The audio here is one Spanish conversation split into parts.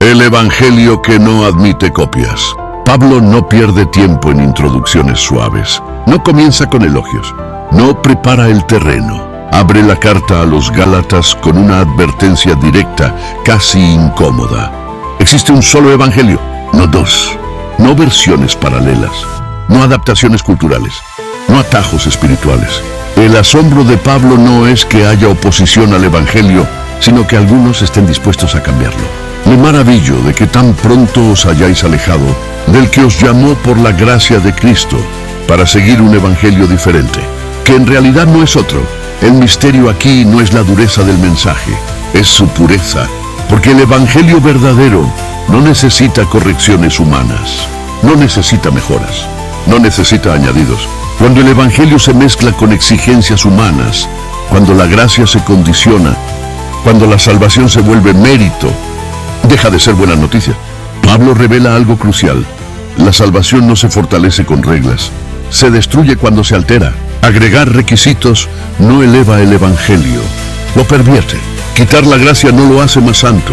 El Evangelio que no admite copias. Pablo no pierde tiempo en introducciones suaves. No comienza con elogios. No prepara el terreno. Abre la carta a los Gálatas con una advertencia directa, casi incómoda. Existe un solo evangelio, no dos. No versiones paralelas. No adaptaciones culturales. No atajos espirituales. El asombro de Pablo no es que haya oposición al evangelio, sino que algunos estén dispuestos a cambiarlo. Me maravillo de que tan pronto os hayáis alejado del que os llamó por la gracia de Cristo para seguir un evangelio diferente, que en realidad no es otro. El misterio aquí no es la dureza del mensaje, es su pureza, porque el evangelio verdadero no necesita correcciones humanas, no necesita mejoras, no necesita añadidos. Cuando el evangelio se mezcla con exigencias humanas, cuando la gracia se condiciona, cuando la salvación se vuelve mérito, deja de ser buena noticia. Pablo revela algo crucial. La salvación no se fortalece con reglas. Se destruye cuando se altera. Agregar requisitos no eleva el evangelio. Lo pervierte. Quitar la gracia no lo hace más santo.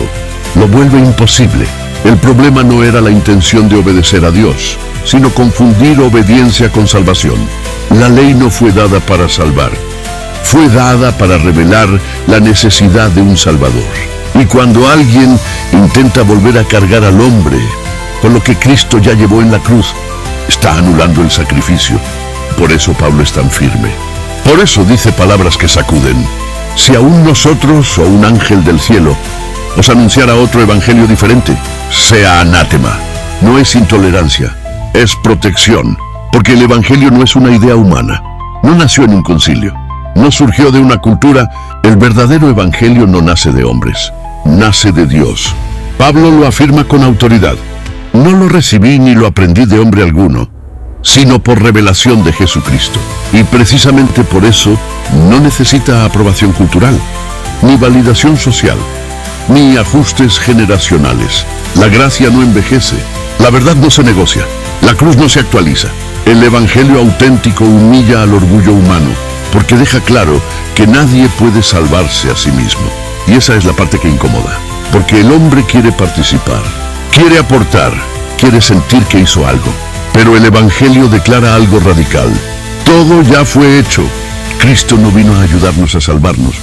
Lo vuelve imposible. El problema no era la intención de obedecer a Dios, sino confundir obediencia con salvación. La ley no fue dada para salvar. Fue dada para revelar la necesidad de un Salvador. Y cuando alguien intenta volver a cargar al hombre con lo que Cristo ya llevó en la cruz, está anulando el sacrificio. Por eso Pablo es tan firme. Por eso dice palabras que sacuden. Si aún nosotros o un ángel del cielo os anunciara otro evangelio diferente, sea anátema. No es intolerancia, es protección. Porque el evangelio no es una idea humana. No nació en un concilio. No surgió de una cultura. El verdadero evangelio no nace de hombres. Nace de Dios. Pablo lo afirma con autoridad. No lo recibí ni lo aprendí de hombre alguno, sino por revelación de Jesucristo. Y precisamente por eso no necesita aprobación cultural, ni validación social, ni ajustes generacionales. La gracia no envejece. La verdad no se negocia. La cruz no se actualiza. El evangelio auténtico humilla al orgullo humano, porque deja claro que nadie puede salvarse a sí mismo. Y esa es la parte que incomoda, porque el hombre quiere participar, quiere aportar, quiere sentir que hizo algo. Pero el evangelio declara algo radical. Todo ya fue hecho. Cristo no vino a ayudarnos a salvarnos,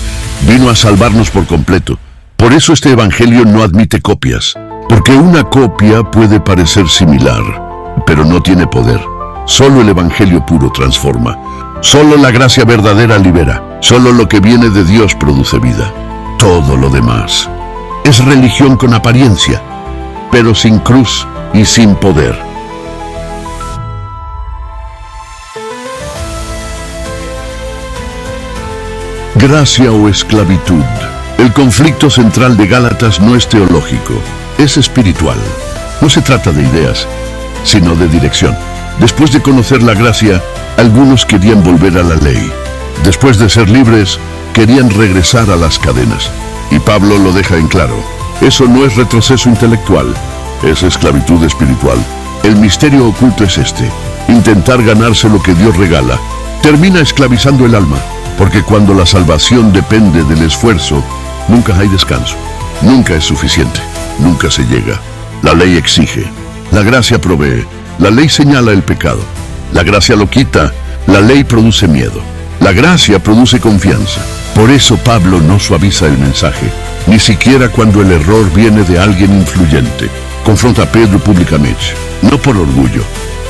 vino a salvarnos por completo. Por eso este evangelio no admite copias, porque una copia puede parecer similar, pero no tiene poder. Solo el evangelio puro transforma. Solo la gracia verdadera libera. Solo lo que viene de Dios produce vida. Todo lo demás es religión con apariencia, pero sin cruz y sin poder. Gracia o esclavitud. El conflicto central de Gálatas no es teológico, es espiritual. No se trata de ideas, sino de dirección. Después de conocer la gracia, algunos querían volver a la ley. Después de ser libres, querían regresar a las cadenas. Y Pablo lo deja en claro. Eso no es retroceso intelectual, es esclavitud espiritual. El misterio oculto es este: intentar ganarse lo que Dios regala termina esclavizando el alma, porque cuando la salvación depende del esfuerzo, nunca hay descanso. Nunca es suficiente, nunca se llega. La ley exige, la gracia provee, la ley señala el pecado. La gracia lo quita, la ley produce miedo. La gracia produce confianza. Por eso Pablo no suaviza el mensaje, ni siquiera cuando el error viene de alguien influyente. Confronta a Pedro públicamente, no por orgullo,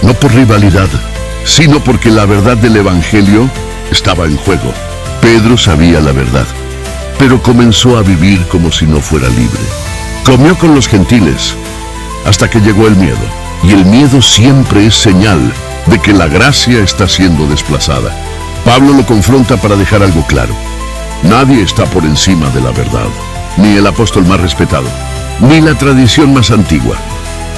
no por rivalidad, sino porque la verdad del evangelio estaba en juego. Pedro sabía la verdad, pero comenzó a vivir como si no fuera libre. Comió con los gentiles, hasta que llegó el miedo. Y el miedo siempre es señal de que la gracia está siendo desplazada. Pablo lo confronta para dejar algo claro. Nadie está por encima de la verdad, ni el apóstol más respetado, ni la tradición más antigua,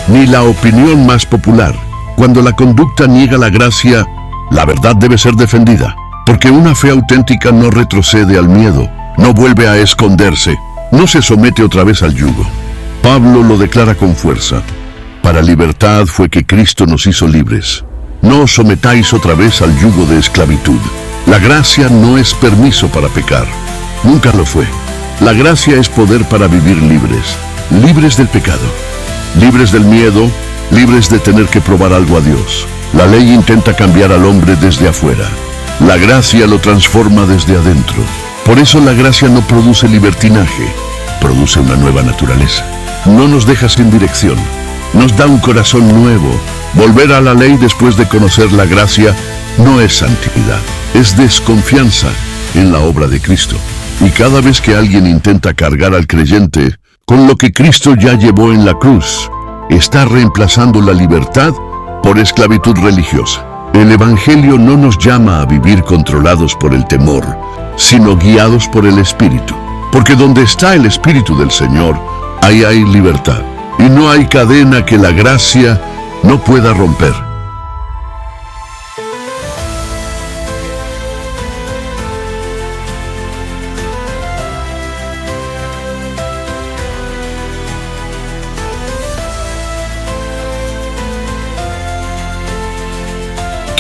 ni la opinión más popular. Cuando la conducta niega la gracia, la verdad debe ser defendida, porque una fe auténtica no retrocede al miedo, no vuelve a esconderse, no se somete otra vez al yugo. Pablo lo declara con fuerza. Para libertad fue que Cristo nos hizo libres. No os sometáis otra vez al yugo de esclavitud. La gracia no es permiso para pecar. Nunca lo fue. La gracia es poder para vivir libres. libres del pecado, libres del miedo, libres de tener que probar algo a Dios. La ley intenta cambiar al hombre desde afuera. La gracia lo transforma desde adentro. Por eso la gracia no produce libertinaje, produce una nueva naturaleza. No nos deja sin dirección, nos da un corazón nuevo. Volver a la ley después de conocer la gracia no es santidad, es desconfianza en la obra de Cristo. Y cada vez que alguien intenta cargar al creyente con lo que Cristo ya llevó en la cruz, está reemplazando la libertad por esclavitud religiosa. El Evangelio no nos llama a vivir controlados por el temor, sino guiados por el Espíritu. Porque donde está el Espíritu del Señor, ahí hay libertad. Y no hay cadena que la gracia no pueda romper.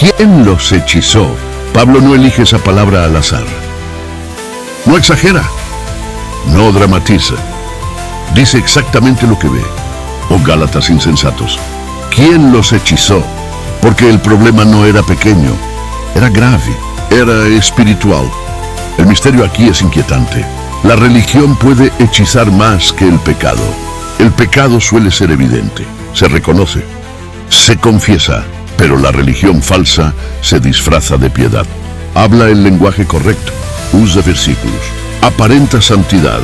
¿Quién los hechizó? Pablo no elige esa palabra al azar. No exagera, no dramatiza. Dice exactamente lo que ve. Oh Gálatas insensatos, ¿quién los hechizó? Porque el problema no era pequeño, era grave, era espiritual. El misterio aquí es inquietante. La religión puede hechizar más que el pecado. El pecado suele ser evidente, se reconoce, se confiesa. Pero la religión falsa se disfraza de piedad. Habla el lenguaje correcto, usa versículos, aparenta santidad,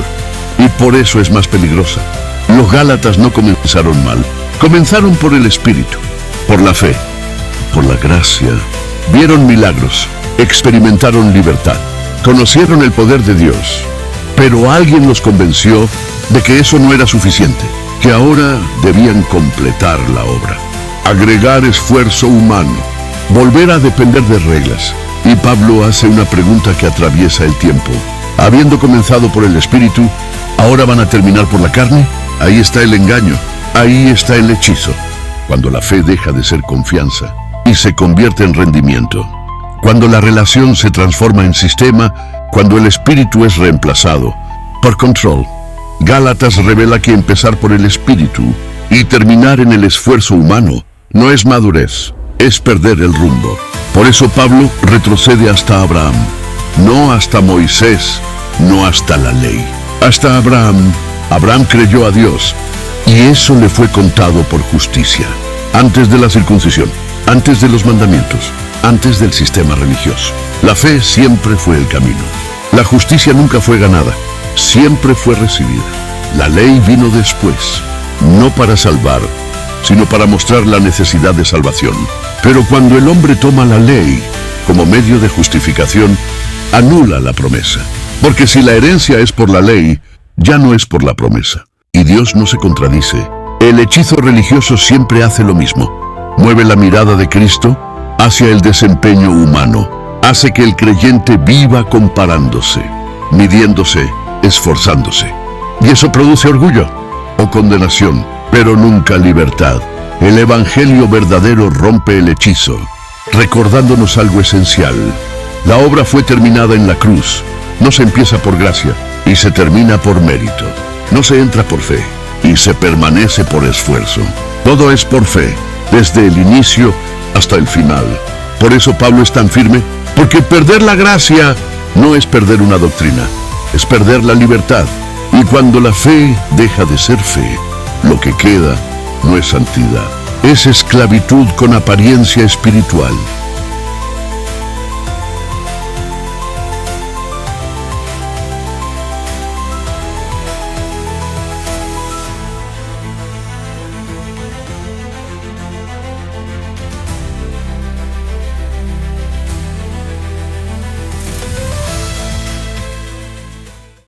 y por eso es más peligrosa. Los Gálatas no comenzaron mal, comenzaron por el Espíritu, por la fe, por la gracia. Vieron milagros, experimentaron libertad, conocieron el poder de Dios, pero alguien los convenció de que eso no era suficiente, que ahora debían completar la obra. Agregar esfuerzo humano, volver a depender de reglas. Y Pablo hace una pregunta que atraviesa el tiempo. Habiendo comenzado por el Espíritu, ¿ahora van a terminar por la carne? Ahí está el engaño, ahí está el hechizo. Cuando la fe deja de ser confianza y se convierte en rendimiento. Cuando la relación se transforma en sistema, cuando el Espíritu es reemplazado por control. Gálatas revela que empezar por el Espíritu y terminar en el esfuerzo humano no es madurez, es perder el rumbo. Por eso Pablo retrocede hasta Abraham, no hasta Moisés, no hasta la ley. Hasta Abraham. Abraham creyó a Dios y eso le fue contado por justicia. Antes de la circuncisión, antes de los mandamientos, antes del sistema religioso. La fe siempre fue el camino. La justicia nunca fue ganada, siempre fue recibida. La ley vino después, no para salvar, sino para mostrar la necesidad de salvación. Pero cuando el hombre toma la ley como medio de justificación, anula la promesa. Porque si la herencia es por la ley, ya no es por la promesa. Y Dios no se contradice. El hechizo religioso siempre hace lo mismo. Mueve la mirada de Cristo hacia el desempeño humano. Hace que el creyente viva comparándose, midiéndose, esforzándose. Y eso produce orgullo o condenación, pero nunca libertad. El Evangelio verdadero rompe el hechizo, recordándonos algo esencial. La obra fue terminada en la cruz. No se empieza por gracia y se termina por mérito. No se entra por fe y se permanece por esfuerzo. Todo es por fe, desde el inicio hasta el final. Por eso Pablo es tan firme, porque perder la gracia no es perder una doctrina, es perder la libertad. Y cuando la fe deja de ser fe, lo que queda no es santidad, es esclavitud con apariencia espiritual.